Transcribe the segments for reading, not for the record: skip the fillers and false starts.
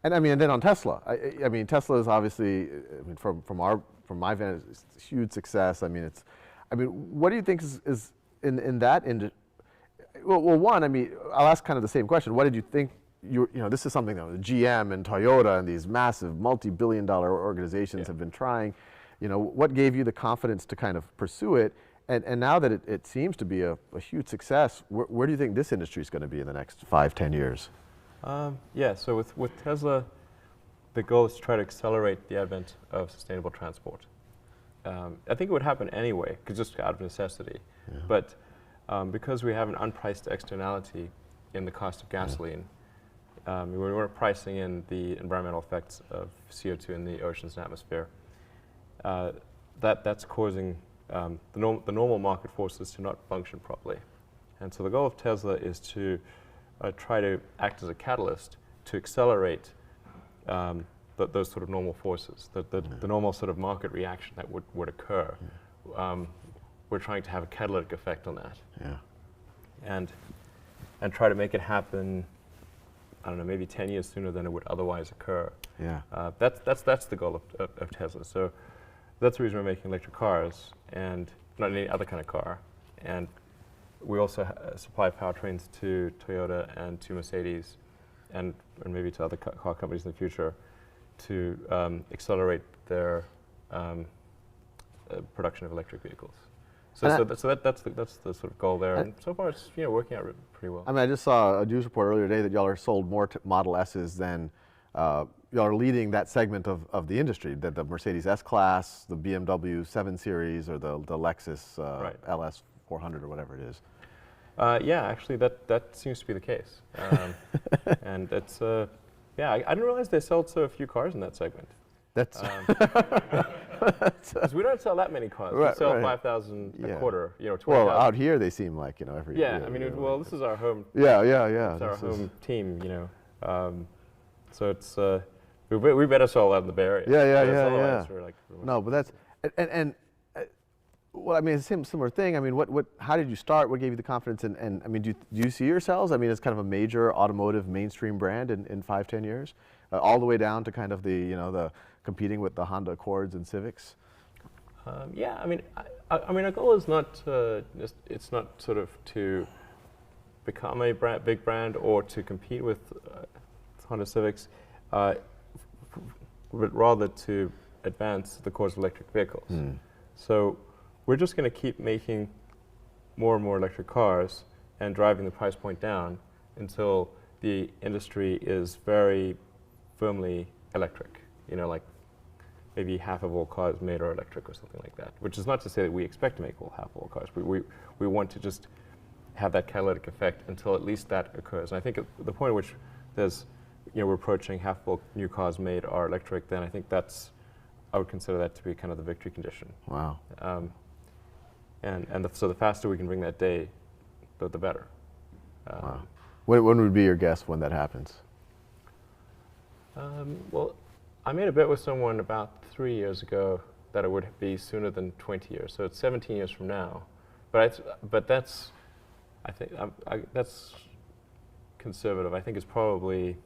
And I mean, and then on Tesla, I mean, Tesla is obviously, I mean, from my vantage, it's a huge success. I mean, what do you think is in that industry? Well, one, I mean, I'll ask kind of the same question. What did you think? You know, this is something that GM and Toyota and these massive multi-billion-dollar organizations have been trying. You know, what gave you the confidence to kind of pursue it? And now that it seems to be a huge success, where do you think this industry is going to be in the next 5, 10 years? Yeah, so with Tesla, the goal is to try to accelerate the advent of sustainable transport. I think it would happen anyway, just out of necessity. Yeah. But because we have an unpriced externality in the cost of gasoline, we weren't pricing in the environmental effects of CO2 in the oceans and atmosphere. That's causing the normal market forces to not function properly. And so the goal of Tesla is to try to act as a catalyst to accelerate those sort of normal forces, the normal sort of market reaction that would occur. We're trying to have a catalytic effect on that. Yeah. And try to make it happen, I don't know, maybe 10 years sooner than it would otherwise occur. Yeah. That's the goal of Tesla. So that's the reason we're making electric cars and not any other kind of car. And we also supply powertrains to Toyota and to Mercedes and maybe to other car companies in the future to accelerate their production of electric vehicles. So that's the sort of goal there, and so far it's working out pretty well. I mean, I just saw a news report earlier today that y'all are sold more Model S's than y'all are leading that segment of the industry. That the Mercedes S-Class, the BMW 7 Series, or the Lexus LS 400 or whatever it is. Yeah, actually, that seems to be the case, and it's yeah. I didn't realize they sold so few cars in that segment. That's because we don't sell that many cars. We sell 5,000 a quarter. 20,000. Well, out here they seem like every. Yeah, I mean, well, this is our home. Yeah. It's our home team, so it's we better sell that in the Bay Area. Yeah. We're like, no, but that's and well, I mean, it's a similar thing. I mean, how did you start? What gave you the confidence? And I mean, do you see yourselves? I mean, as kind of a major automotive mainstream brand in 5, 10 years, all the way down to kind of the competing with the Honda Accords and Civics? Yeah, I mean, our goal is not it's not sort of to become a big brand or to compete with Honda Civics, but rather to advance the cause of electric vehicles. So we're just going to keep making more and more electric cars and driving the price point down until the industry is very firmly electric. Like maybe half of all cars made are electric or something like that, which is not to say that we expect to make half of all cars. We want to just have that catalytic effect until at least that occurs. And I think at the point at which there's, we're approaching half of all new cars made are electric, then I think I would consider that to be kind of the victory condition. Wow. So the faster we can bring that day, the better. Wow. When would be your guess when that happens? Well, I made a bet with someone about 3 years ago that it would be sooner than 20 years. So it's 17 years from now. But that's, I think, that's conservative. I think it's probably,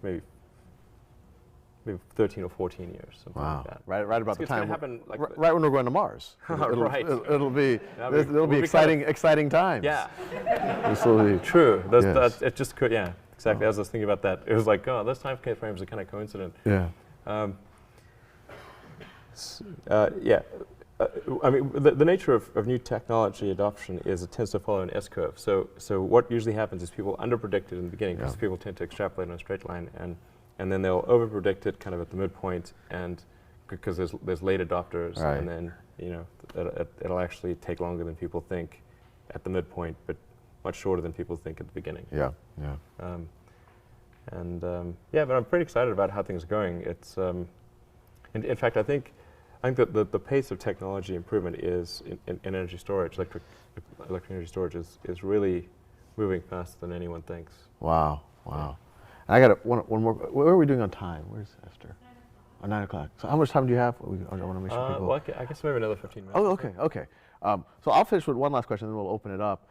maybe 13 or 14 years, something like that. Right about the time. Happen like right when we're going to Mars. Right. It'll be exciting times. Yeah. This will be true. It just could. Yeah. Exactly. As I was thinking about that, it was like, oh, those time frames are kind of coincident. Yeah. I mean, the nature of new technology adoption is it tends to follow an S-curve. So what usually happens is people underpredict it in the beginning because people tend to extrapolate on a straight line, and then they'll overpredict it kind of at the midpoint, and because there's late adopters, and then it'll actually take longer than people think at the midpoint, but much shorter than people think at the beginning. Yeah. But I'm pretty excited about how things are going. It's in fact, I think that the pace of technology improvement is in energy storage, electric energy storage is really moving faster than anyone thinks. Wow. I got one more. What are we doing on time? Where's Esther? 9 o'clock. So how much time do you have? I want to make sure people. Well, I guess maybe another 15 minutes. Oh, okay. So I'll finish with one last question, then we'll open it up.